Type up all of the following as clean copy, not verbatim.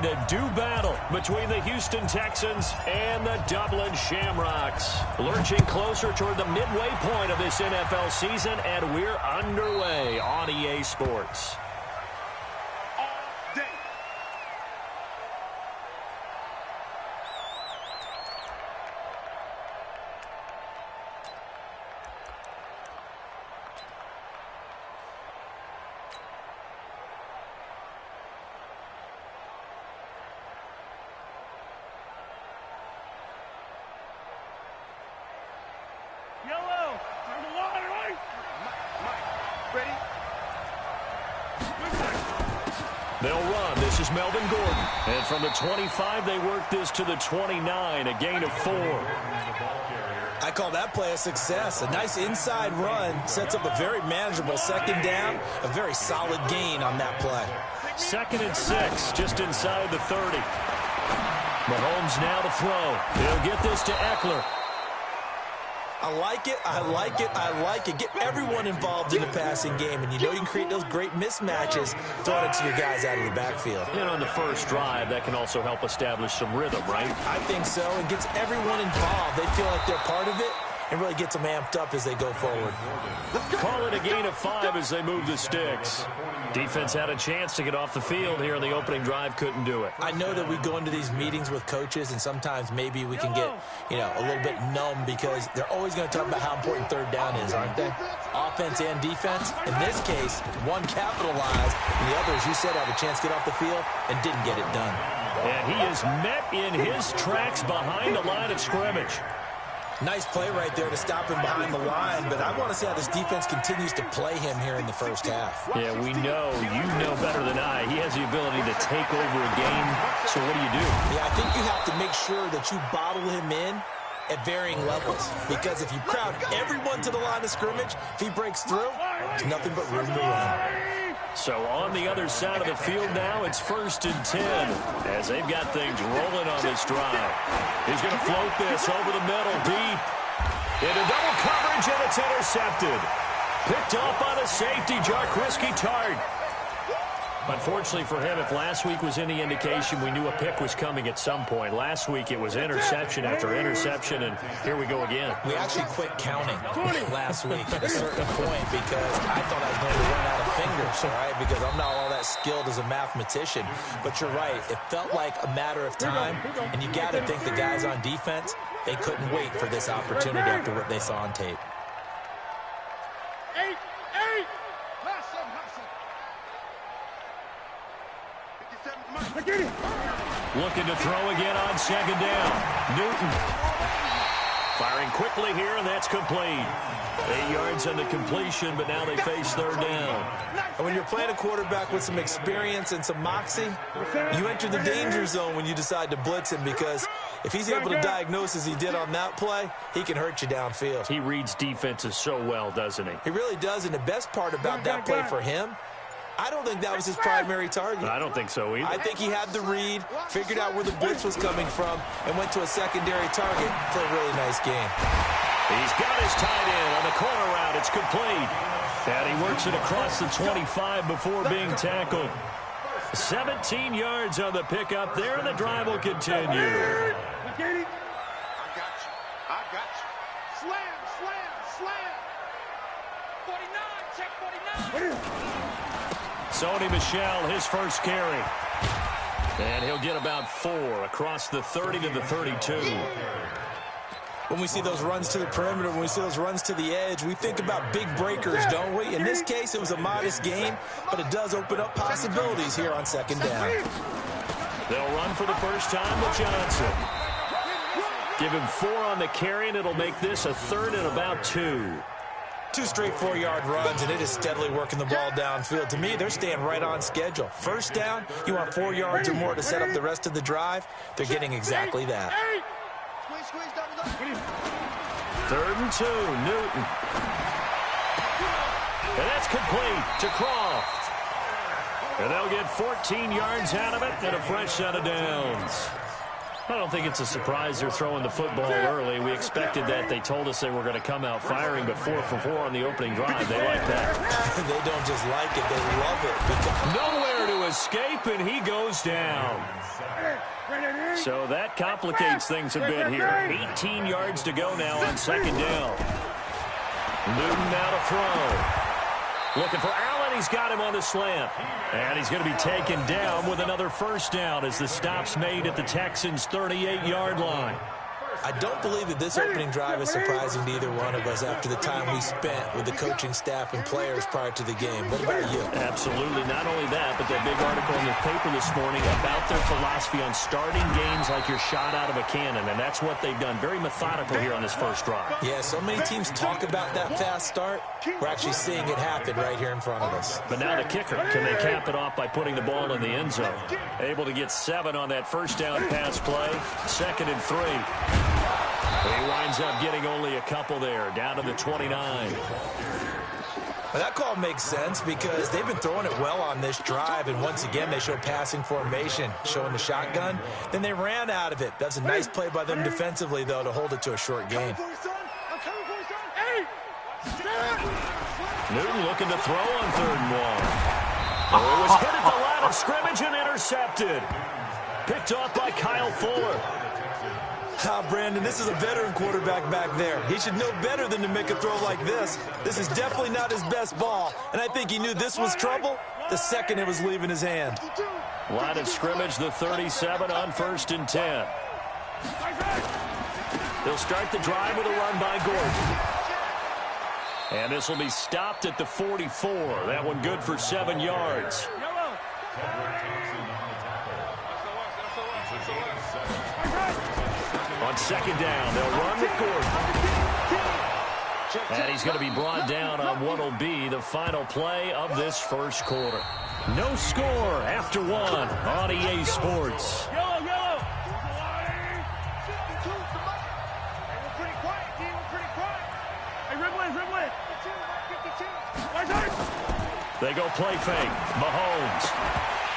a do battle between the Houston Texans and the Dublin Shamrocks. Lurching closer toward the midway point of this NFL season, and we're underway on EA Sports. They'll run. This is Melvin Gordon. And from the 25, they work this to the 29, a gain of 4. I call that play a success. A nice inside run sets up a very manageable second down, a very solid gain on that play. 2nd and 6, just inside the 30. Mahomes now to throw. He'll get this to Eckler. I like it, I like it, I like it. Get everyone involved in the passing game, and you know you can create those great mismatches throwing it to your guys out of the backfield. And on the first drive, that can also help establish some rhythm, right? I think so. It gets everyone involved. They feel like they're part of it, and really gets them amped up as they go forward. Call it a gain of 5 as they move the sticks. Defense had a chance to get off the field here in the opening drive, couldn't do it. I know that we go into these meetings with coaches, and sometimes maybe we can get, a little bit numb because they're always going to talk about how important third down is, aren't they? Offense and defense. In this case, one capitalized, and the other, as you said, had a chance to get off the field and didn't get it done. And he is met in his tracks behind the line of scrimmage. Nice play right there to stop him behind the line, but I want to see how this defense continues to play him here in the first half. Yeah, we know, you know better than I, he has the ability to take over a game, so what do you do? Yeah, I think you have to make sure that you bottle him in at varying levels, because if you crowd everyone to the line of scrimmage, if he breaks through, there's nothing but room to run. So on the other side of the field now, it's 1st and 10 as they've got things rolling on this drive. He's going to float this over the middle deep. Into double coverage, and it's intercepted. Picked off by the safety, Jarquiski Tart. Unfortunately for him, if last week was any indication, we knew a pick was coming at some point. Last week it was interception after interception, and here we go again. We actually quit counting last week at a certain point because I thought I was going to run out of fingers, all right, because I'm not all that skilled as a mathematician. But you're right. It felt like a matter of time, and you got to think the guys on defense, they couldn't wait for this opportunity after what they saw on tape. Looking to throw again on 2nd down. Newton. Firing quickly here, and that's complete. 8 yards on the completion, but now they face 3rd down. And when you're playing a quarterback with some experience and some moxie, you enter the danger zone when you decide to blitz him, because if he's able to diagnose as he did on that play, he can hurt you downfield. He reads defenses so well, doesn't he? He really does, and the best part about that play for him, I don't think that was his primary target. I don't think so either. I think he had the read, figured out where the blitz was coming from, and went to a secondary target for a really nice game. He's got his tight end on the corner route. It's complete. And he works it across the 25 before being tackled. 17 yards on the pickup there, and the drive will continue. I got you. I got you. Slam, slam, slam. 49, check 49. Sony Michel, his first carry. And he'll get about 4 across the 30 to the 32. When we see those runs to the perimeter, when we see those runs to the edge, we think about big breakers, don't we? In this case, it was a modest gain, but it does open up possibilities here on 2nd down. They'll run for the first time with Johnson. Give him 4 on the carry, and it'll make this a 3rd and about 2. 2 straight 4-yard runs, and it is steadily working the ball downfield. To me, they're staying right on schedule. First down, you want 4 yards or more to set up the rest of the drive. They're getting exactly that. 3rd and 2, Newton. And that's complete to Croft. And they'll get 14 yards out of it and a fresh set of downs. I don't think it's a surprise they're throwing the football early. We expected that. They told us they were going to come out firing, but 4 for 4 on the opening drive. They like that. They don't just like it, they love it. Nowhere to escape, and he goes down. So that complicates things a bit here. 18 yards to go now on second down. Newton now to throw. Looking for Allen. He's got him on the slant. And he's going to be taken down with another first down as the stop's made at the Texans' 38-yard line. I don't believe that this opening drive is surprising to either one of us after the time we spent with the coaching staff and players prior to the game. What about you? Absolutely. Not only that, but that big article in the paper this morning about their philosophy on starting games like you're shot out of a cannon, and that's what they've done. Very methodical here on this first drive. Yeah, so many teams talk about that fast start. We're actually seeing it happen right here in front of us. But now the kicker. Can they cap it off by putting the ball in the end zone? Able to get 7 on that first down pass play. 2nd and 3. He winds up getting only a couple there, down to the 29. Well, that call makes sense because they've been throwing it well on this drive, and once again they show passing formation, showing the shotgun. Then they ran out of it. That's a nice play by them defensively, though, to hold it to a short gain. Newton looking to throw on 3rd and 1. Oh, it was hit at the line of scrimmage and intercepted. Picked off by Kyle Fuller. Brandon, this is a veteran quarterback back there. He should know better than to make a throw like this. This is definitely not his best ball, and I think he knew this was trouble the second it was leaving his hand. Line of scrimmage, the 37 on 1st and 10. They'll start the drive with a run by Gordon. And this will be stopped at the 44. That one good for 7 yards. On 2nd down, they'll run with Gordon. And he's going to be brought down on what will be the final play of this first quarter. No score after 1 on EA Sports. They go play fake. Mahomes.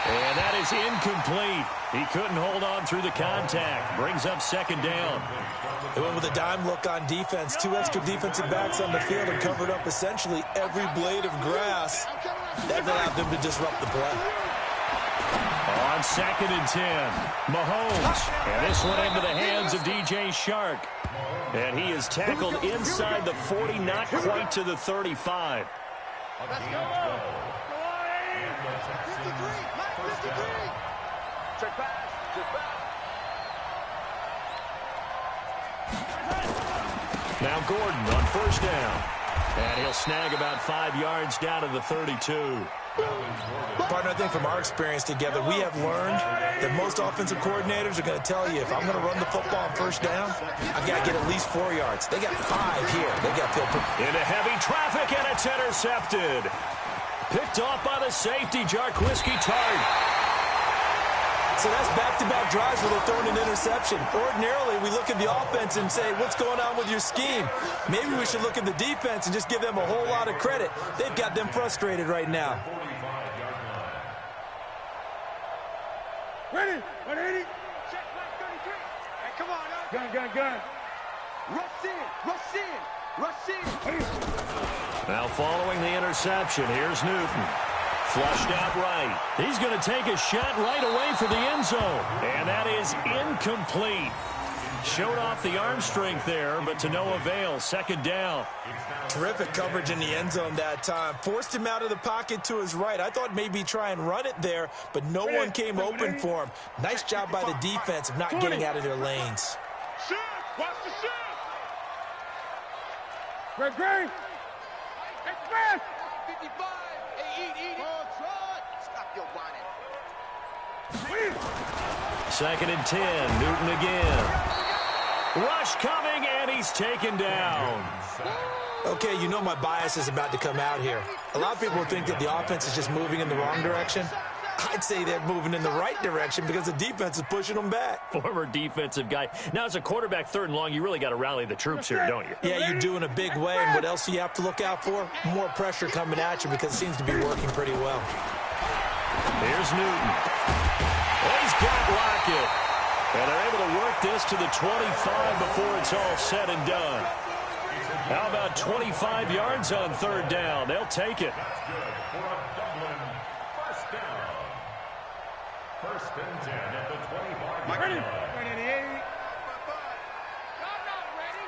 And that is incomplete. He couldn't hold on through the contact. Brings up 2nd down. They went with a dime look on defense. 2 extra defensive backs on the field and covered up essentially every blade of grass. That allowed them to disrupt the play. On 2nd and 10, Mahomes. And this one into the hands of DJ Shark. And he is tackled inside the 40, not quite to the 35. Let's go. Check back. Now Gordon on 1st down. And he'll snag about 5 yards down to the 32. Partner, I think from our experience together, we have learned that most offensive coordinators are going to tell you, if I'm going to run the football on 1st down, I've got to get at least 4 yards. They got 5 here. They got into heavy traffic, and it's intercepted. Picked off by the safety, Jarquiski Tart. So that's back-to-back drives where they're throwing an interception. Ordinarily, we look at the offense and say, what's going on with your scheme? Maybe we should look at the defense and just give them a whole lot of credit. They've got them frustrated right now. Ready? 180. Check back 33. Hey, come on. Gun. Rush in. Now following the interception, here's Newton. Flushed out right. He's going to take a shot right away for the end zone. And that is incomplete. Showed off the arm strength there, but to no avail. 2nd down. Terrific coverage in the end zone that time. Forced him out of the pocket to his right. I thought maybe try and run it there, but no one came open for him. Nice job by the defense of not getting out of their lanes. Shoot! Watch the shoot! Greg! Express! 55! Hey, eat! Stop your whining. 2nd and 10. Newton again. Rush coming, and he's taken down. Okay, you know my bias is about to come out here. A lot of people think that the offense is just moving in the wrong direction. I'd say they're moving in the right direction because the defense is pushing them back. Former defensive guy. Now, as a quarterback, 3rd and long, you really got to rally the troops here, don't you? Yeah, you do in a big way. And what else do you have to look out for? More pressure coming at you because it seems to be working pretty well. Here's Newton. He's got Lockett. And they're able to work this to the 25 before it's all said and done. How about 25 yards on third down? They'll take it. First and 10 at the 25. Ready? 88.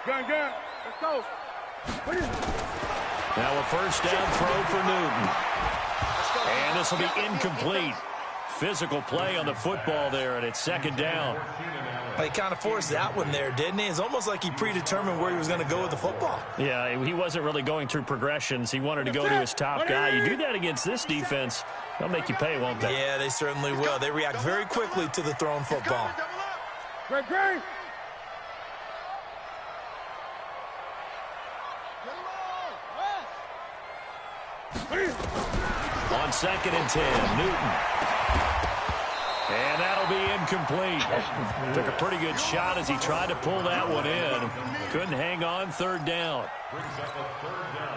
Gun. Let's go. Now a first down throw for Newton. And this will be incomplete. Physical play on the football there, and it's second down. He kind of forced that one there, didn't he? It's almost like he predetermined where he was going to go with the football. Yeah, he wasn't really going through progressions. He wanted to go to his top guy. You do that against this defense, they'll make you pay, won't they? Yeah, they certainly will. They react very quickly to the thrown football. Great. On second and 10, Newton. And that'll be incomplete. Took a pretty good shot as he tried to pull that one in. Couldn't hang on, third down.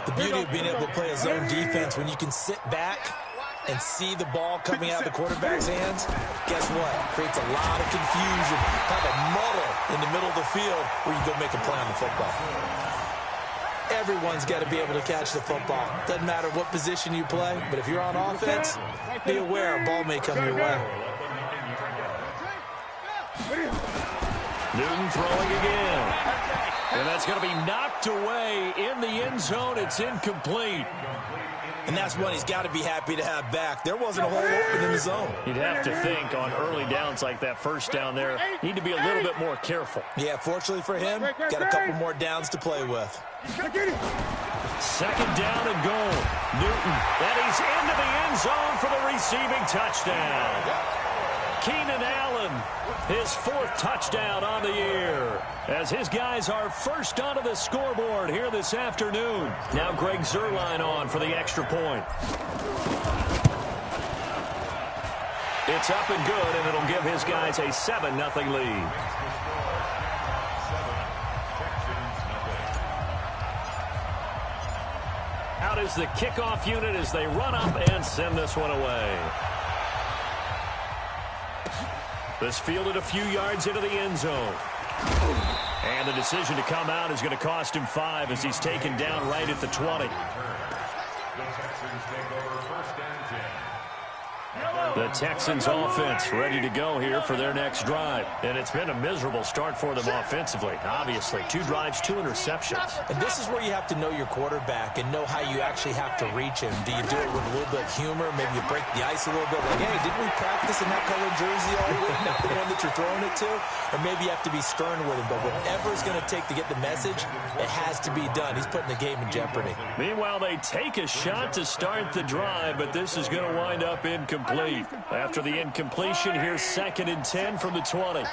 The beauty of being able to play a zone defense, when you can sit back and see the ball coming out of the quarterback's hands, guess what? Creates a lot of confusion, kind of a muddle in the middle of the field where you go make a play on the football. Everyone's got to be able to catch the football. Doesn't matter what position you play, but if you're on offense, be aware a ball may come your way. Newton throwing again. And that's going to be knocked away in the end zone. It's incomplete. And that's one he's got to be happy to have back. There wasn't a hole open in the zone. You'd have to think on early downs like that first down there, need to be a little bit more careful. Yeah, fortunately for him, got a couple more downs to play with. Second down and goal. Newton, and he's into the end zone for the receiving touchdown. Keenan Allen, his fourth touchdown on the year, as his guys are first onto the scoreboard here this afternoon. Now Greg Zuerlein on for the extra point. It's up and good, and it'll give his guys a 7-0 lead. Out is the kickoff unit as they run up and send this one away. This fielded a few yards into the end zone. And the decision to come out is going to cost him 5 as he's taken down right at the 20. The Texans offense ready to go here for their next drive. And it's been a miserable start for them offensively. Obviously, 2 drives, 2 interceptions. And this is where you have to know your quarterback and know how you actually have to reach him. Do you do it with a little bit of humor? Maybe you break the ice a little bit. Like, hey, didn't we practice in that color jersey all week? Not the one that you're throwing it to? Or maybe you have to be stern with him. But whatever it's going to take to get the message, it has to be done. He's putting the game in jeopardy. Meanwhile, they take a shot to start the drive, but this is going to wind up incomplete. After the incompletion, here's second and 10 from the 20. They'll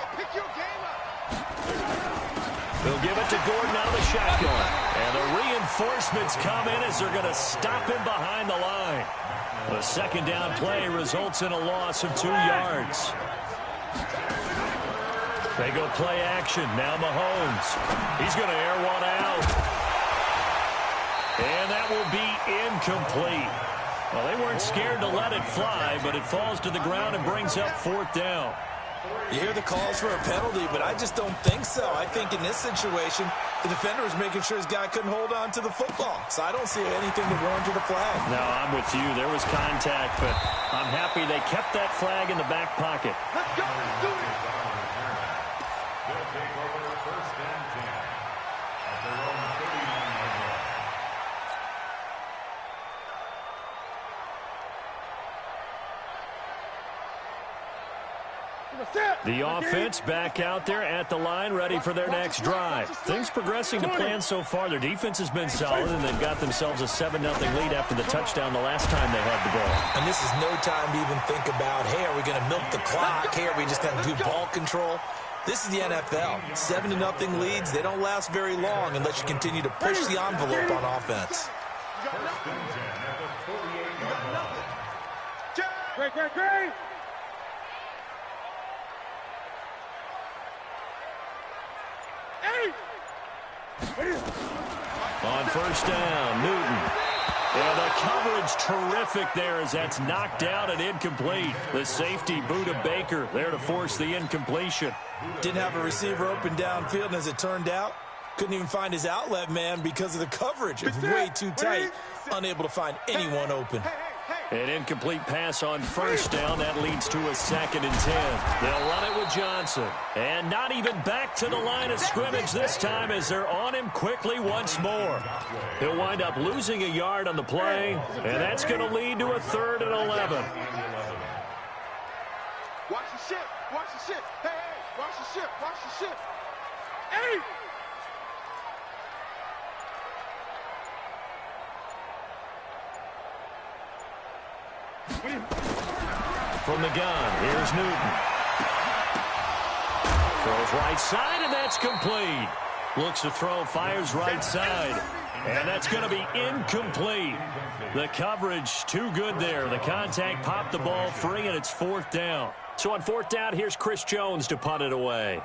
give it to Gordon out of the shotgun. And the reinforcements come in as they're going to stop him behind the line. The second down play results in a loss of 2 yards. They go play action. Now Mahomes. He's going to air one out. And that will be incomplete. Well, they weren't scared to let it fly, but it falls to the ground and brings up fourth down. You hear the calls for a penalty, but I just don't think so. I think in this situation, the defender was making sure his guy couldn't hold on to the football. So I don't see anything that warranted a flag. No, I'm with you. There was contact, but I'm happy they kept that flag in the back pocket. Let's go. Do it. They'll take over first and 10 at their own 39-yard line. The offense back out there at the line, ready for their next drive. Things progressing to plan so far. Their defense has been solid, and they've got themselves a 7-0 lead after the touchdown the last time they had the ball. And this is no time to even think about, hey, are we going to milk the clock? Hey, are we just going to do ball control? This is the NFL. 7-0 leads, they don't last very long unless you continue to push the envelope on offense. First and 10 at the 48-yard line. Great. On first down, Newton. And the coverage terrific there as that's knocked down and incomplete. The safety, Buda Baker, there to force the incompletion. Didn't have a receiver open downfield, and as it turned out, couldn't even find his outlet man because of the coverage. It was way too tight, unable to find anyone open. An incomplete pass on first down. That leads to a 2nd and 10. They'll run it with Johnson. And not even back to the line of scrimmage this time as they're on him quickly once more. He'll wind up losing a yard on the play, and that's going to lead to a 3rd and 11. Watch the ship. Watch the ship. Hey, hey, watch the ship. Watch the ship. Hey! From the gun, here's Newton. Throws right side, and that's complete. Looks to throw, fires right side. And that's going to be incomplete. The coverage too good there. The contact popped the ball free, and it's 4th down. So on 4th down, here's Chris Jones to punt it away.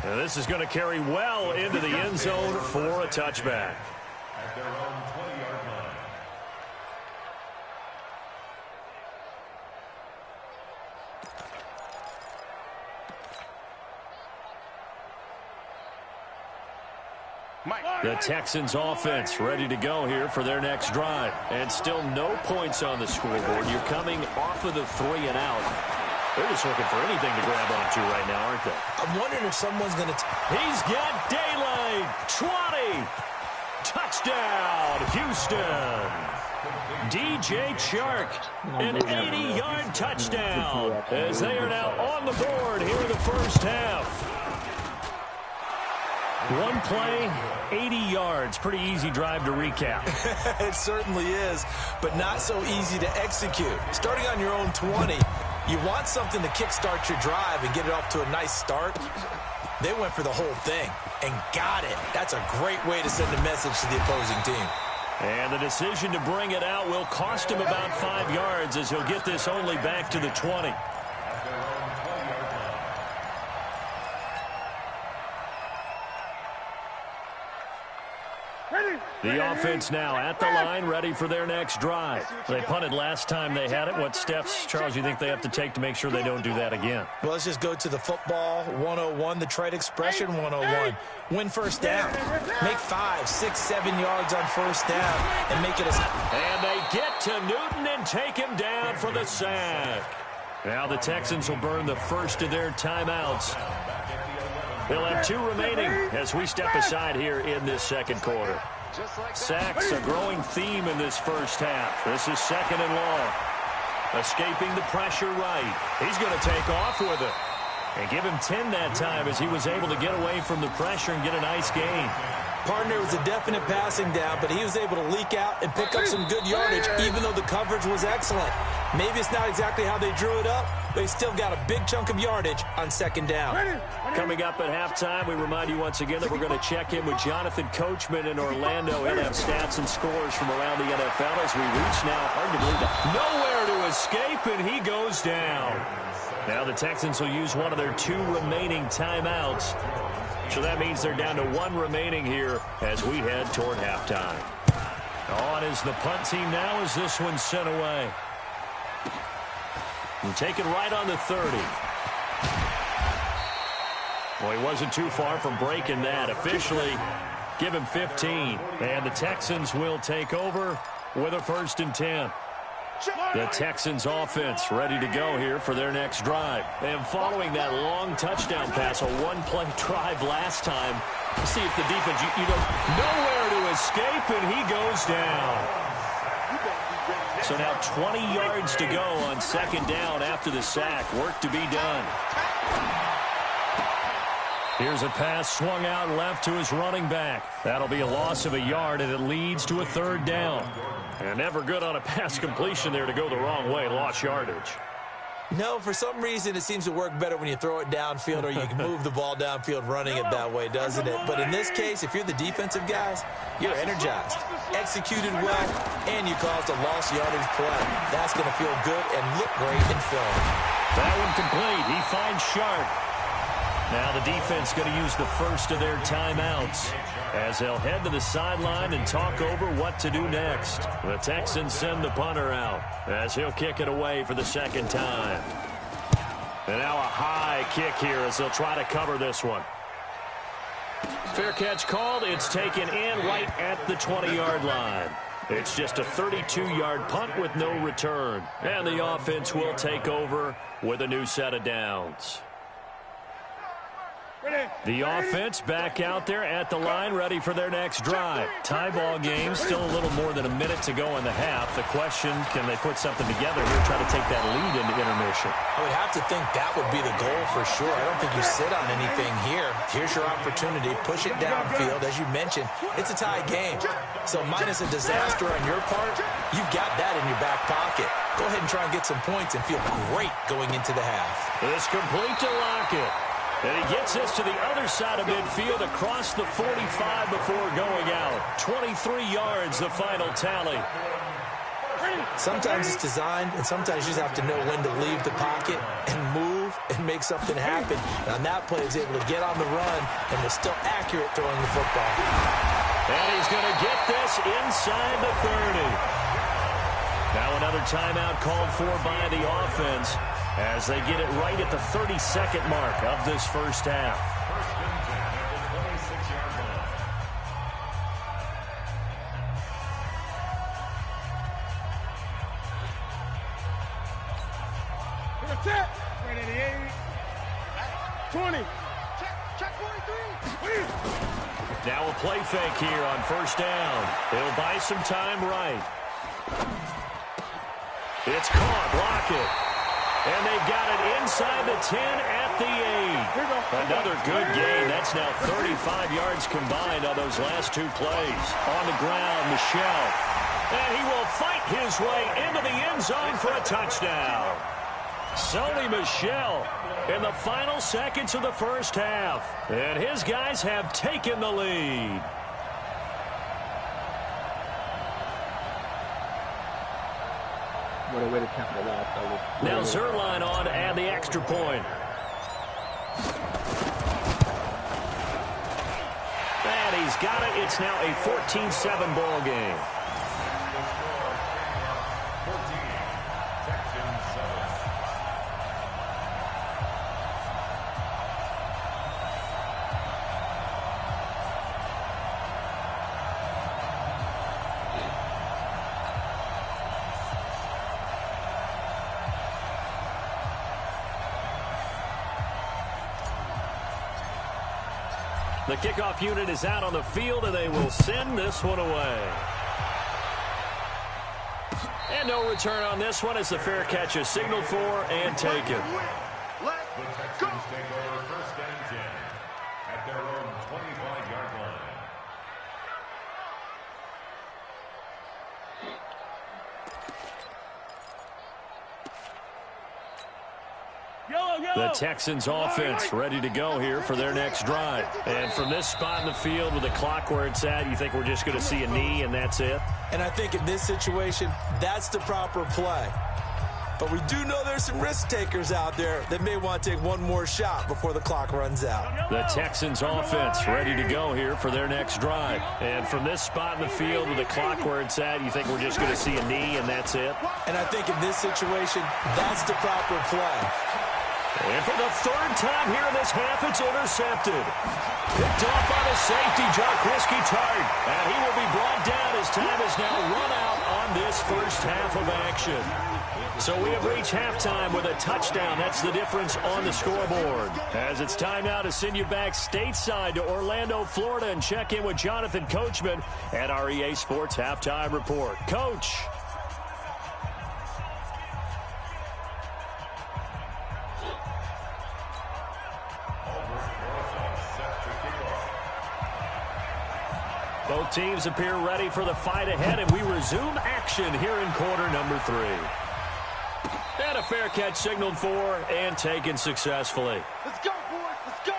And this is going to carry well into the end zone for a touchback. At their own 20-yard line. The Texans offense ready to go here for their next drive. And still no points on the scoreboard. You're coming off of the 3 and out. They're just looking for anything to grab onto right now, aren't they? I'm wondering if someone's going to... He's got daylight. 20. Touchdown, Houston. DJ Chark, an 80-yard touchdown as they are now on the board here in the first half. One play, 80 yards. Pretty easy drive to recap. It certainly is, but not so easy to execute. Starting on your own 20, you want something to kickstart your drive and get it off to a nice start. They went for the whole thing and got it. That's a great way to send a message to the opposing team. And the decision to bring it out will cost him about 5 yards as he'll get this only back to the 20. The offense now at the line, ready for their next drive. They punted last time they had it. What steps, Charles, you think they have to take to make sure they don't do that again? Well, let's just go to the football 101, the trade expression 101. Win first down. Make 5, 6, 7 yards on first down and make it a... And they get to Newton and take him down for the sack. Now the Texans will burn the first of their timeouts. They'll have 2 remaining as we step aside here in this second quarter. Sacks, a growing theme in this first half. This is 2nd and long. Escaping the pressure right. He's going to take off with it. And give him 10 that time as he was able to get away from the pressure and get a nice gain. Partner was a definite passing down, but he was able to leak out and pick up some good yardage, even though the coverage was excellent. Maybe it's not exactly how they drew it up, but he still got a big chunk of yardage on 2nd down. Coming up at halftime, we remind you once again that we're going to check in with Jonathan Coachman in Orlando. He'll have stats and scores from around the NFL as we reach now, hard to believe, nowhere to escape, and he goes down. Now the Texans will use one of their 2 remaining timeouts. So that means they're down to 1 remaining here as we head toward halftime. On is the punt team now as this one's sent away. And taken right on the 30. Well, he wasn't too far from breaking that. Officially, give him 15. And the Texans will take over with a 1st and 10. The Texans offense ready to go here for their next drive. And following that long touchdown pass, a 1-play drive last time, let's see if the defense, nowhere to escape, and he goes down. So now 20 yards to go on 2nd down after the sack. Work to be done. Here's a pass swung out left to his running back. That'll be a loss of a yard, and it leads to a 3rd down. And never good on a pass completion there to go the wrong way. Lost yardage. No, for some reason it seems to work better when you throw it downfield or you can move the ball downfield running it that way, doesn't it? But in this case, if you're the defensive guys, you're energized, executed well, and you caused a lost yardage play. That's going to feel good and look great in film. That one complete. He finds Sharp. Now the defense going to use the first of their timeouts as they'll head to the sideline and talk over what to do next. The Texans send the punter out as he'll kick it away for the second time. And now a high kick here as they'll try to cover this one. Fair catch called. It's taken in right at the 20-yard line. It's just a 32-yard punt with no return. And the offense will take over with a new set of downs. The offense back out there at the line, ready for their next drive. Tie ball game, still a little more than a minute to go in the half. The question, can they put something together here, try to take that lead into intermission? I would have to think that would be the goal for sure. I don't think you sit on anything here. Here's your opportunity. Push it downfield. As you mentioned, it's a tie game. So minus a disaster on your part, you've got that in your back pocket. Go ahead and try and get some points and feel great going into the half. It's complete to Lockett. And he gets this to the other side of midfield across the 45 before going out. 23 yards, the final tally. Sometimes it's designed, and sometimes you just have to know when to leave the pocket and move and make something happen. And on that play, he was able to get on the run and was still accurate throwing the football. And he's going to get this inside the 30. Now another timeout called for by the offense as they get it right at the 32nd mark of this first half. Check. 20. Check 43. Now a play fake here on first down. It'll buy some time right. It's caught. Lockett. And they've got it inside the 10 at the 8. Another good gain. That's now 35 yards combined on those last two plays. On the ground, Michel. And he will fight his way into the end zone for a touchdown. Sony Michel in the final seconds of the first half. And his guys have taken the lead. What a way to count the last. Now Zerline on to add the extra point. And he's got it. It's now a 14-7 ball game. The kickoff unit is out on the field, and they will send this one away. And no return on this one as the fair catch is signaled for and taken. Let's go. Take over first and 10 at their own 25-yard line. The Texans offense ready to go here for their next drive. And from this spot in the field with the clock where it's at, you think we're just going to see a knee and that's it? And I think in this situation, that's the proper play. But we do know there's some risk takers out there that may want to take one more shot before the clock runs out. The Texans offense ready to go here for their next drive. And from this spot in the field with the clock where it's at, you think we're just going to see a knee and that's it? And I think in this situation, that's the proper play. And for the third time here in this half, it's intercepted. Picked off by the safety, Jaquiski Tart. And he will be brought down as time is now run out on this first half of action. So we have reached halftime with a touchdown. That's the difference on the scoreboard. As it's time now to send you back stateside to Orlando, Florida, and check in with Jonathan Coachman at our EA Sports Halftime Report. Coach. Both teams appear ready for the fight ahead, and we resume action here in quarter number 3. And a fair catch signaled for and taken successfully. Let's go, boys. Let's go.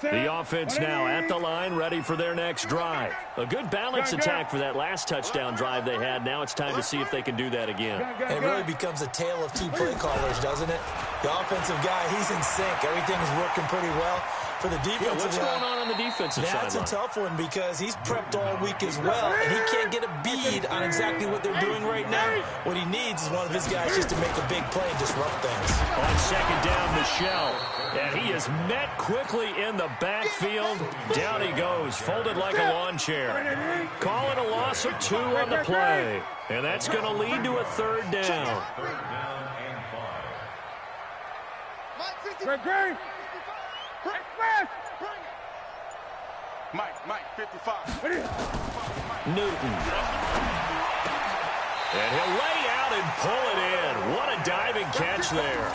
The offense now at the line, ready for their next drive. A good balance attack for that last touchdown drive they had. Now it's time to see if they can do that again. And it really becomes a tale of two play callers, doesn't it? The offensive guy, he's in sync. Everything's working pretty well. For the defensive what's going on the defensive side? That's a tough one because he's prepped all week as well, and he can't get a bead on exactly what they're doing right now. What he needs is one of his guys just to make a big play and disrupt things. On second down, Michelle. And he is met quickly in the backfield. Down he goes, folded like a lawn chair. Calling a loss of 2 on the play. And that's going to lead to a third down. Mike, 55. Newton. And he'll lay out and pull it in. What a diving catch there.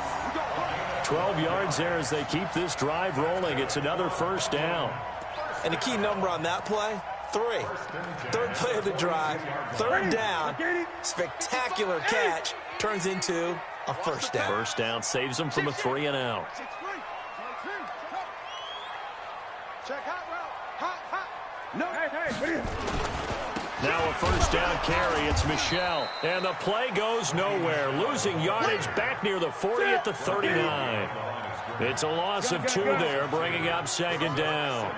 12 yards there as they keep this drive rolling. It's another first down. And the key number on that play, 3. Third play of the drive, third down, spectacular catch, turns into a first down. First down saves them from a 3 and out. Check hot route. Hot. No. Now a first down carry. It's Michelle. And the play goes nowhere. Losing yardage back near the 40 at the 39. It's a loss of 2 there, bringing up second down.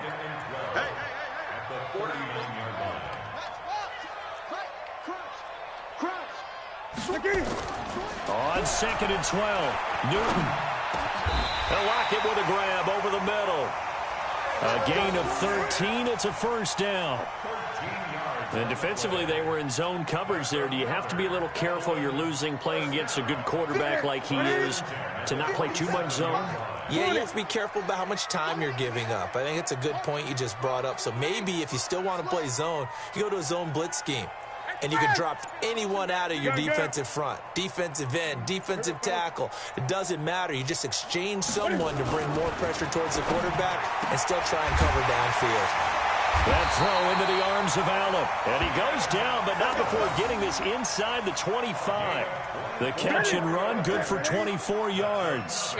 On second and 12, Newton. They'll lock it with a grab over the middle. A gain of 13. It's a first down. And defensively, they were in zone coverage there. Do you have to be a little careful? You're losing, playing against a good quarterback like he is, to not play too much zone? Yeah, you have to be careful about how much time you're giving up. I think it's a good point you just brought up. So maybe if you still want to play zone, you go to a zone blitz scheme. And you can drop anyone out of your defensive front. Defensive end, defensive tackle. It doesn't matter. You just exchange someone to bring more pressure towards the quarterback and still try and cover downfield. That throw into the arms of Allen. And he goes down, but not before getting this inside the 25. The catch and run, good for 24 yards.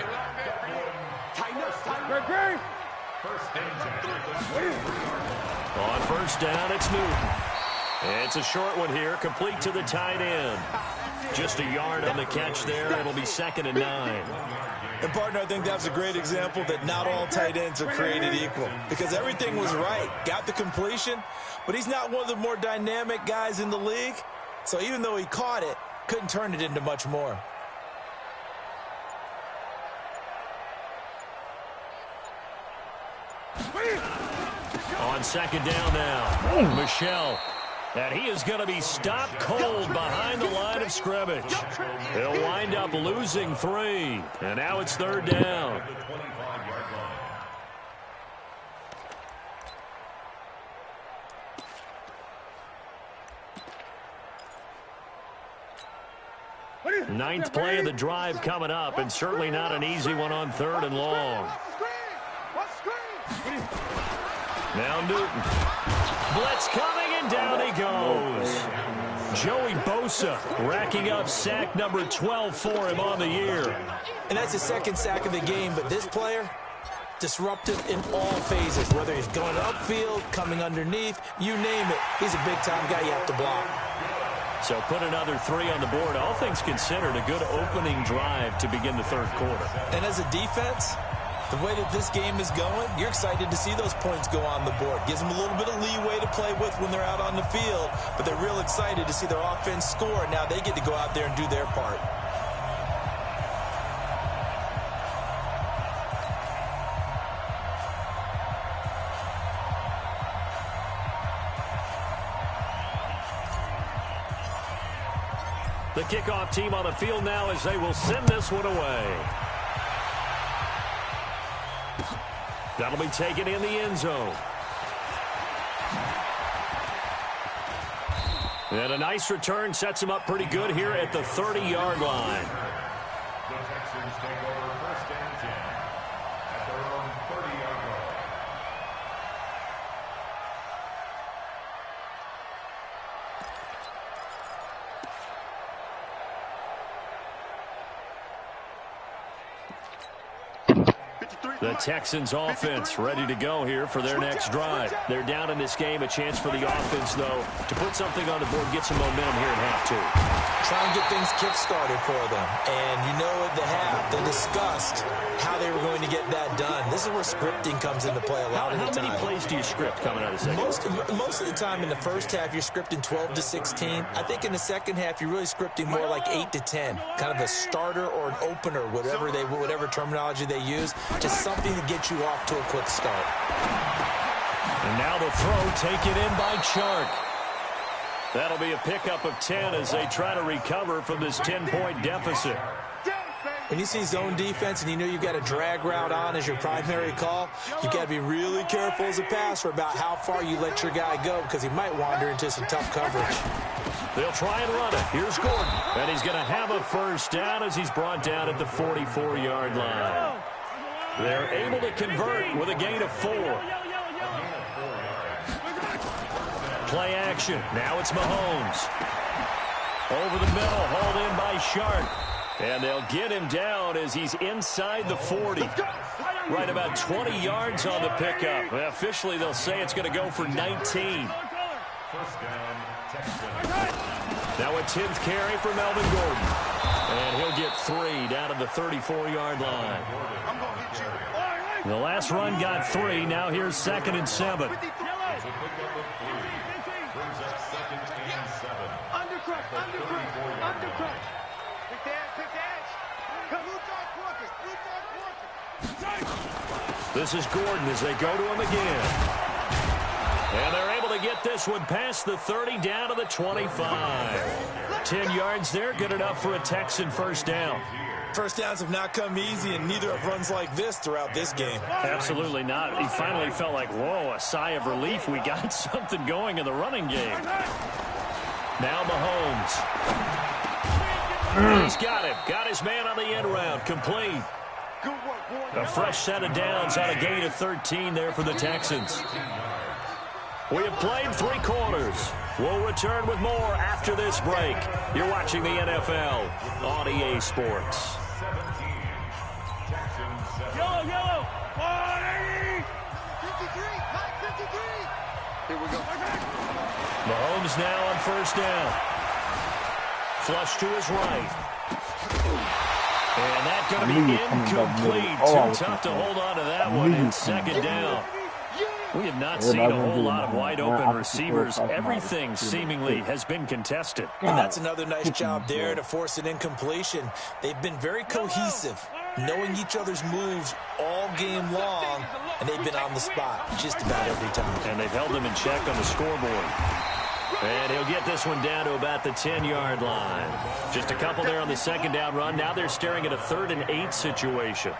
On first down, it's Newton. It's a short one here, complete to the tight end. Just a yard on the catch there. It'll be second and 9. And, partner, I think that's a great example that not all tight ends are created equal. Because everything was right. Got the completion, but he's not one of the more dynamic guys in the league. So even though he caught it, couldn't turn it into much more. On second down now, Michelle. And he is going to be stopped cold behind the line of scrimmage. He'll wind up losing 3. And now it's third down. Ninth play of the drive coming up, and certainly not an easy one on third and long. Now Newton. Blitz coming, and down he goes. Joey Bosa racking up sack number 12 for him on the year. And that's his second sack of the game, but this player, disruptive in all phases, whether he's going upfield, coming underneath, you name it. He's a big-time guy you have to block. So put another 3 on the board. All things considered, a good opening drive to begin the third quarter. And as a defense, the way that this game is going, you're excited to see those points go on the board. Gives them a little bit of leeway to play with when they're out on the field, but they're real excited to see their offense score. Now they get to go out there and do their part. The kickoff team on the field now as they will send this one away. That'll be taken in the end zone. And a nice return sets him up pretty good here at the 30-yard line. The Texans take over first and 10 at their own 30-yard line. The Texans offense ready to go here for their next drive. They're down in this game. A chance for the offense, though, to put something on the board, get some momentum here at half two. Try and get things kick-started for them. And you know what they have. They discussed how they were going to get that done. This is where scripting comes into play a lot of the time. How many plays do you script coming out of the second? Most of the time in the first half, you're scripting 12 to 16. I think in the second half, you're really scripting more like 8 to 10. Kind of a starter or an opener, whatever terminology they use. Just something to get you off to a quick start. And now the throw taken in by Chark. That'll be a pickup of 10 as they try to recover from this 10-point deficit. When you see zone defense and you know you've got a drag route on as your primary call, you've got to be really careful as a passer about how far you let your guy go because he might wander into some tough coverage. They'll try and run it. Here's Gordon. And he's going to have a first down as he's brought down at the 44-yard line. They're able to convert with a gain of 4. Play action. Now it's Mahomes. Over the middle, hauled in by Sharp. And they'll get him down as he's inside the 40. Right about 20 yards on the pickup. Well, officially, they'll say it's going to go for 19. Now a 10th carry for Melvin Gordon. And he'll get 3 down to the 34-yard line. The last run got 3. Now here's 2nd and 7. This is Gordon as they go to him again. And they're able to get this one past the 30 down to the 25. 10 yards there, good enough for a Texan first down. First downs have not come easy, and neither have runs like this throughout this game. Absolutely not. He finally felt like, whoa, a sigh of relief. We got something going in the running game. Now Mahomes. He's got him. Got his man on the end round. Complete. A fresh set of downs on a gain of 13 there for the Texans. We have played 3 quarters. We'll return with more after this break. You're watching the NFL on EA Sports. Yellow. 180. 53. Here we go. Mahomes now on first down. Flush to his right. And that's going to be incomplete. Too tough to hold on to that one. And 2nd down. We have not seen a whole lot of wide-open receivers. Everything seemingly has been contested. And that's another nice job there to force an incompletion. They've been very cohesive, knowing each other's moves all game long, and they've been on the spot just about every time. And they've held them in check on the scoreboard. And he'll get this one down to about the 10-yard line. Just a couple there on the 2nd down run. Now they're staring at a 3rd and 8 situation.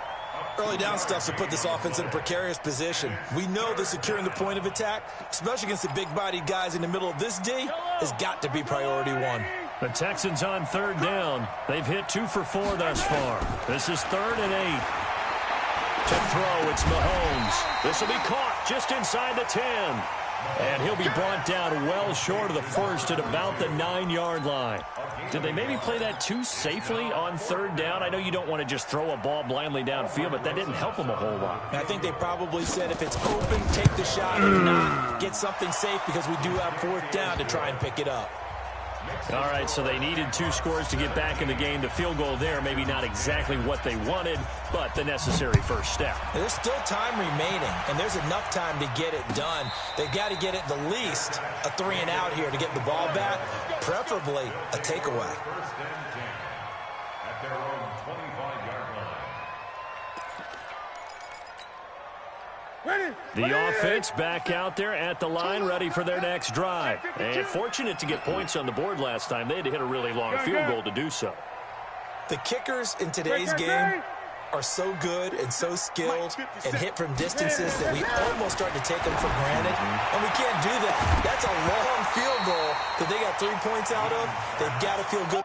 Early down stuff to put this offense in a precarious position. We know that securing the point of attack, especially against the big-bodied guys in the middle of this D, has got to be priority 1. The Texans on 3rd down. They've hit 2 for 4 thus far. This is 3rd and 8. To throw, it's Mahomes. This will be caught just inside the 10. And he'll be brought down well short of the first at about the 9-yard line. Did they maybe play that too safely on 3rd down? I know you don't want to just throw a ball blindly downfield, but that didn't help them a whole lot. I think they probably said if it's open, take the shot. If not, get something safe because we do have 4th down to try and pick it up. All right, so they needed 2 scores to get back in the game. The field goal there, maybe not exactly what they wanted, but the necessary first step. There's still time remaining, and there's enough time to get it done. They've got to get at the least a 3 and out here to get the ball back, preferably a takeaway. First and 10 at their own 25-yard line. The offense back out there at the line, ready for their next drive. And fortunate to get points on the board last time. They had to hit a really long field goal to do so. The kickers in today's game are so good and so skilled and hit from distances that we almost start to take them for granted, and we can't do that. That's a long field goal that they got 3 points out of. They've got to feel good.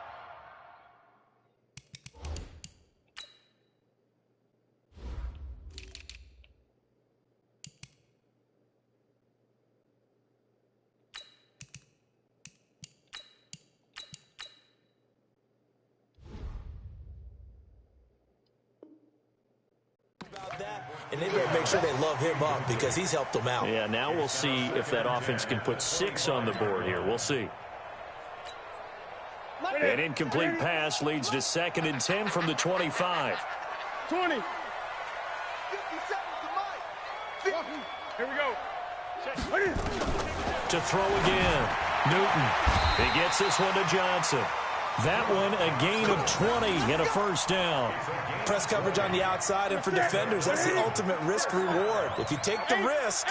And they better make sure they love him up because he's helped them out. Yeah, now we'll see if that offense can put 6 on the board here. We'll see. An incomplete pass leads to 2nd and 10 from the 25. 20. 50 seconds to Mike. Here we go. To throw again. Newton. He gets this one to Johnson. That one a gain of 20 and a first down. Press coverage on the outside, and for defenders, that's the ultimate risk-reward. If you take the risk,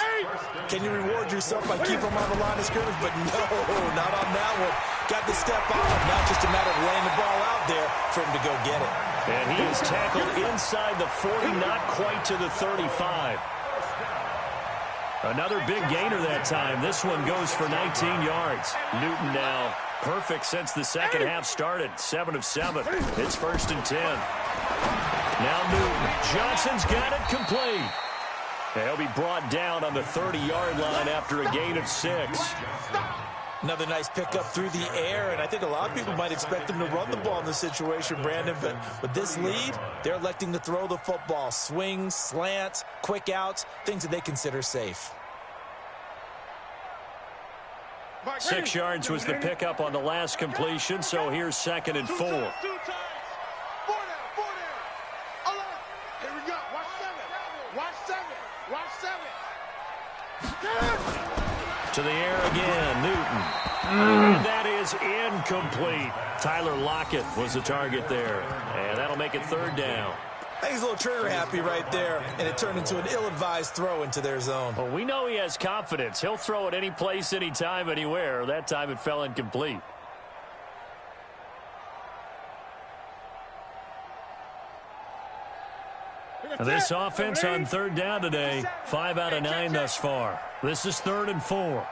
can you reward yourself by keeping them on the line of scrimmage? But no, not on that one. Got to step on. Now just a matter of laying the ball out there for him to go get it. And he is tackled inside the 40, not quite to the 35. Another big gainer that time. This one goes for 19 yards. Newton now perfect since the second half started. 7 of 7. It's 1st and 10. Now Newton. Johnson's got it complete. He'll be brought down on the 30-yard line after a gain of 6. Another nice pickup through the air, and I think a lot of people might expect them to run the ball in this situation, Brandon, but with this lead, they're electing to throw the football. Swings, slants, quick outs, things that they consider safe. 6 yards was the pickup on the last completion, so here's 2nd and 4. 2 times. 4 down. Here we go. Watch 7. To the air again, Newton. And that is incomplete. Tyler Lockett was the target there, and that'll make it 3rd down. I think he's a little trigger happy right there, and it turned into an ill-advised throw into their zone. Well, we know he has confidence. He'll throw it any place, anytime, anywhere. That time it fell incomplete. This offense on 3rd down today, 5 out of 9 thus far. This is 3rd and 4.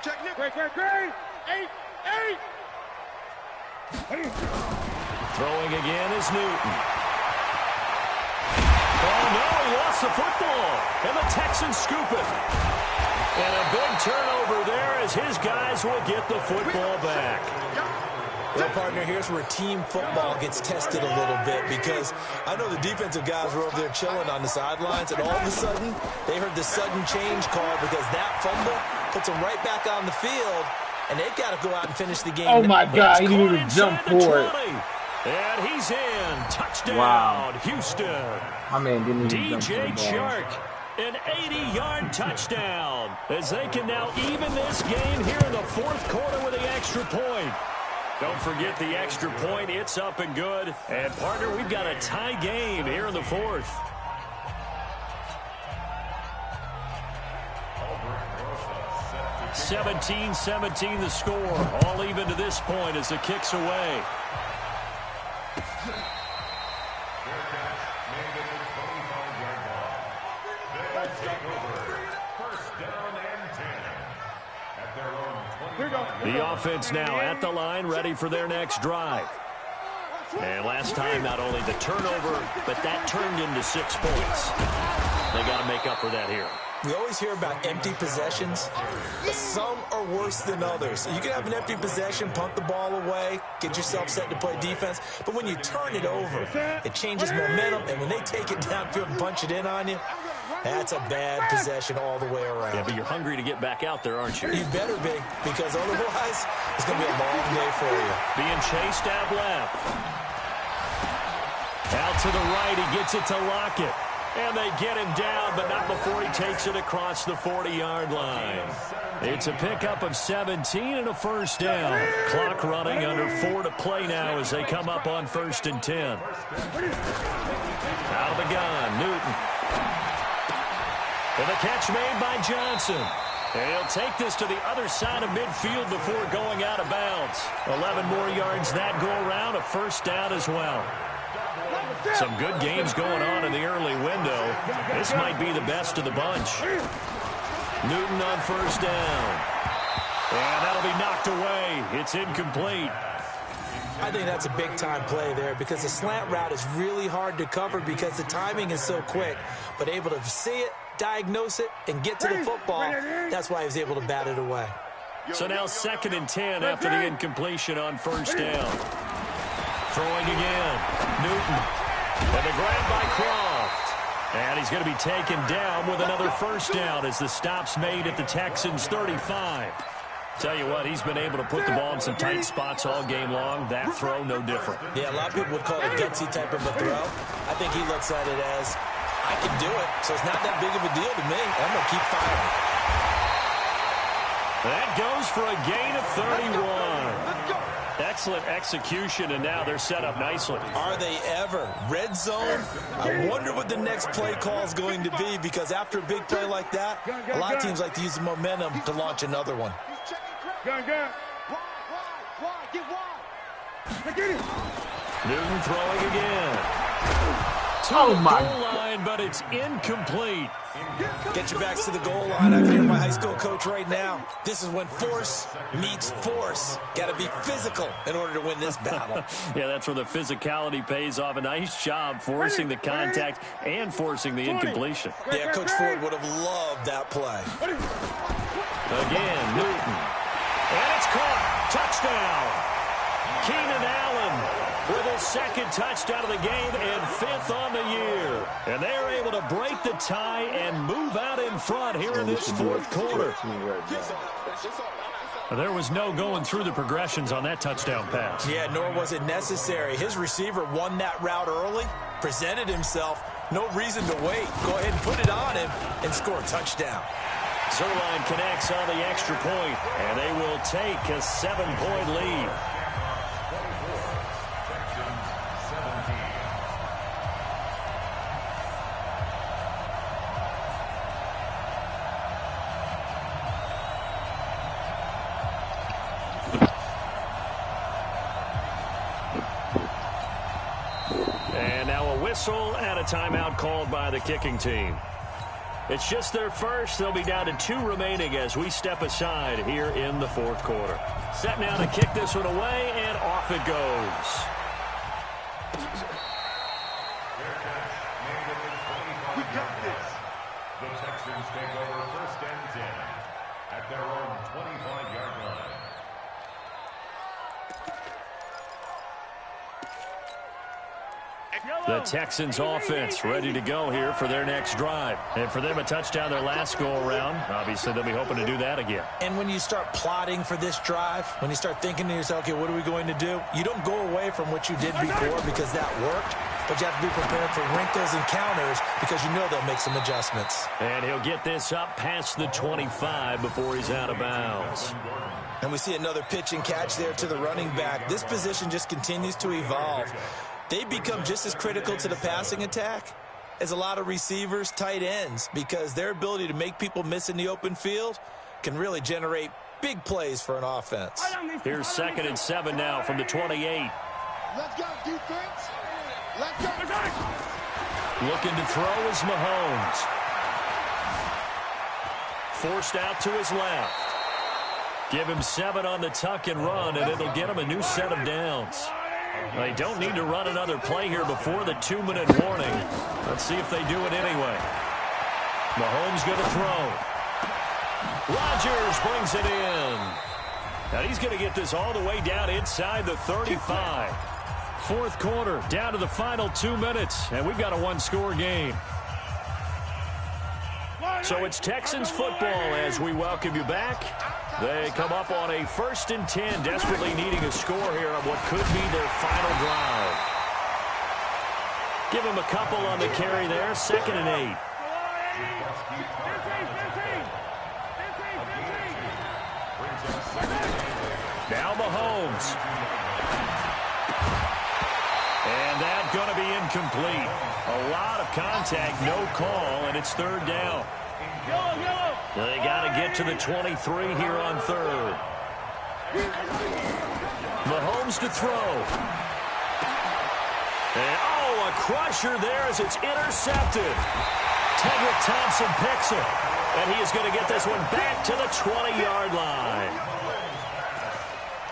Check Nick. Great. 8. Throwing again is Newton. Oh, no, he lost the football. And the Texans scoop it. And a big turnover there as his guys will get the football back. Well, partner, here's where team football gets tested a little bit because I know the defensive guys were over there chilling on the sidelines, and all of a sudden, they heard the sudden change call because that fumble puts them right back on the field, and they've got to go out and finish the game. Oh, my God, he didn't even jump for it. And he's in. Touchdown, wow. Houston. My man didn't even DJ jump for the ball. Chark, an 80-yard touchdown, as they can now even this game here in the 4th quarter with the extra point. Don't forget the extra point. It's up and good. And, partner, we've got a tie game here in the 4th. (17-17) the score. All even to this point as the kick's away. The offense now at the line, ready for their next drive. And last time, not only the turnover, but that turned into 6 points. They got to make up for that here. We always hear about empty possessions, but some are worse than others. You can have an empty possession, punt the ball away, get yourself set to play defense, but when you turn it over, it changes momentum, and when they take it downfield and punch it in on you, that's a bad possession all the way around. Yeah, but you're hungry to get back out there, aren't you? You better be, because otherwise, it's going to be a long day for you. Being chased out left. Out to the right, he gets it to Lockett. And they get him down, but not before he takes it across the 40-yard line. It's a pickup of 17 and a first down. Clock running under 4 to play now as they come up on 1st and 10. Out of the gun, Newton. And the catch made by Johnson. And he'll take this to the other side of midfield before going out of bounds. 11 more yards that go around, a first down as well. Some good games going on in the early window. This might be the best of the bunch. Newton on first down. And that'll be knocked away. It's incomplete. I think that's a big-time play there because the slant route is really hard to cover because the timing is so quick. But able to see it, diagnose it, and get to the football, that's why he was able to bat it away. So now 2nd and 10 after the incompletion on first down. Throwing again. Newton. And the grab by Croft. And he's going to be taken down with another first down as the stop's made at the Texans' 35. Tell you what, he's been able to put the ball in some tight spots all game long. That throw, no different. Yeah, a lot of people would call it a gutsy type of a throw. I think he looks at it as, I can do it, so it's not that big of a deal to me. I'm going to keep firing. That goes for a gain of 31. Excellent execution, and now they're set up nicely. Are they ever? Red zone? I wonder what the next play call is going to be because after a big play like that, a lot of teams like to use the momentum to launch another one. Wide. Get wide. Get it. Newton throwing again. To the goal line, but it's incomplete. Get your backs to the goal line. I can hear my high school coach right now. This is when force meets force. Got to be physical in order to win this battle. Yeah, that's where the physicality pays off. A nice job forcing the contact and forcing the incompletion. Yeah, Coach Ford would have loved that play. Again, Newton. And it's caught. Touchdown. Keenan Allen with his 2nd touchdown of the game and 5th on the year. And they're able to break the tie and move out in front here in this 4th quarter. There was no going through the progressions on that touchdown pass. Yeah, nor was it necessary. His receiver won that route early, presented himself. No reason to wait. Go ahead and put it on him and score a touchdown. Zerline connects on the extra point, and they will take a 7-point lead. And now a whistle and a timeout called by the kicking team. It's just their first. They'll be down to 2 remaining as we step aside here in the 4th quarter. Set now to kick this one away, and off it goes. We got this. The Texans take over 1st and 10 at their own 25-yard line. The Texans offense ready to go here for their next drive. And for them, a touchdown their last go-around. Obviously, they'll be hoping to do that again. And when you start plotting for this drive, when you start thinking to yourself, okay, what are we going to do? You don't go away from what you did before because that worked, but you have to be prepared for wrinkles and counters because you know they'll make some adjustments. And he'll get this up past the 25 before he's out of bounds. And we see another pitch and catch there to the running back. This position just continues to evolve. They become just as critical to the passing attack as a lot of receivers, tight ends, because their ability to make people miss in the open field can really generate big plays for an offense. Here's 2nd and 7 now from the 28. Let's go, defense. Let's go. Looking to throw is Mahomes. Forced out to his left. Give him 7 on the tuck and run, and it'll get him a new set of downs. They don't need to run another play here before the 2-minute warning. Let's see if they do it anyway. Mahomes going to throw. Rodgers brings it in. Now he's going to get this all the way down inside the 35. 4th quarter, down to the final 2 minutes, and we've got a 1-score game. So it's Texans football as we welcome you back. They come up on a 1st and 10, desperately needing a score here on what could be their final drive. Give him a couple on the carry there, 2nd and 8. Now Mahomes. And that's going to be incomplete. A lot of contact, no call, and it's 3rd down. They got to get to the 23 here on 3rd. Mahomes to throw. And, a crusher there as it's intercepted. Tedrick Thompson picks it, and he is going to get this one back to the 20-yard line.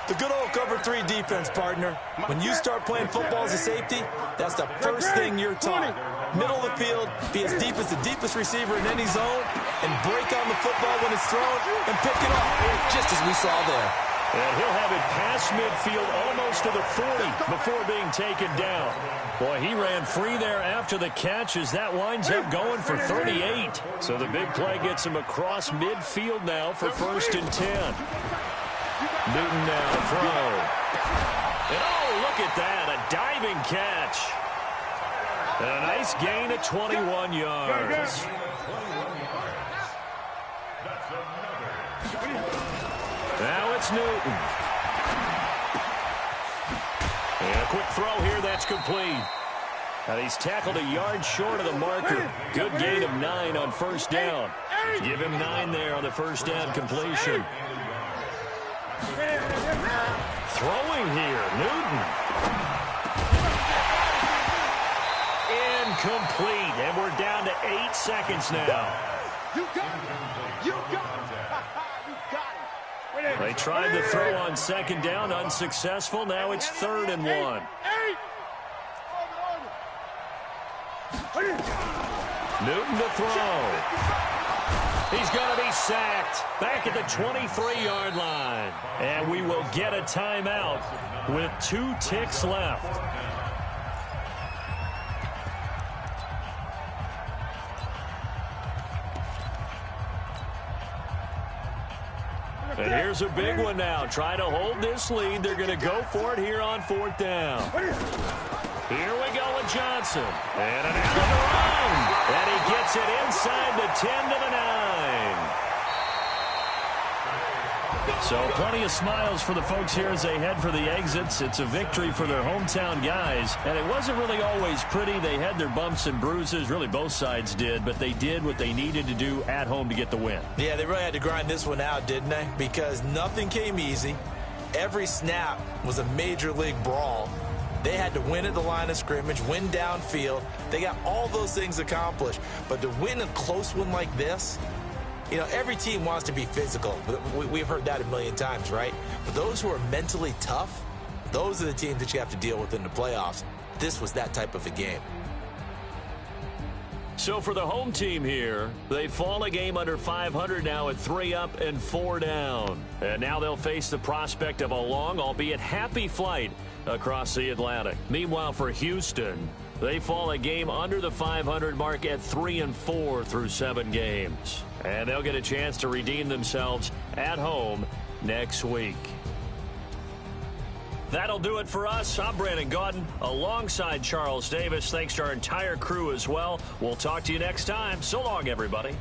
The good old cover 3 defense, partner. When you start playing football as a safety, that's the first thing you're taught. Middle of the field, be as deep as the deepest receiver in any zone, and break on the football when it's thrown and pick it up, just as we saw there. And he'll have it past midfield almost to the 40 before being taken down. Boy, he ran free there after the catch as that winds up going for 38. So the big play gets him across midfield now for 1st and 10. Newton now throw. And oh, look at that, a diving catch. And a nice gain at 21 yards. Now it's Newton. And a quick throw here, that's complete. And he's tackled a yard short of the marker. Good gain of 9 on 1st down. Give him 9 there on the 1st down completion. Throwing here, Newton. Incomplete, and we're down to 8 seconds now. You got it. You got it. You got it. They tried the throw on 2nd down, unsuccessful. Now it's 3rd and 1. Newton to throw. He's going to be sacked back at the 23-yard line. And we will get a timeout with 2 ticks left. And here's a big one now. Try to hold this lead. They're going to go for it here on 4th down. Here we go with Johnson. And an out of the run. And he gets it inside the 10 to the 9. So plenty of smiles for the folks here as they head for the exits. It's a victory for their hometown guys. And it wasn't really always pretty. They had their bumps and bruises. Really, both sides did. But they did what they needed to do at home to get the win. Yeah, they really had to grind this one out, didn't they? Because nothing came easy. Every snap was a major league brawl. They had to win at the line of scrimmage, win downfield. They got all those things accomplished. But to win a close one like this, you know, every team wants to be physical. We've heard that a million times, right? But those who are mentally tough, those are the teams that you have to deal with in the playoffs. This was that type of a game. So for the home team here, they fall a game under 500 now at 3 up and 4 down. And now they'll face the prospect of a long, albeit happy flight across the Atlantic. Meanwhile, for Houston, they fall a game under the 500 mark at 3 and 4 through 7 games. And they'll get a chance to redeem themselves at home next week. That'll do it for us. I'm Brandon Gaudin alongside Charles Davis. Thanks to our entire crew as well. We'll talk to you next time. So long, everybody.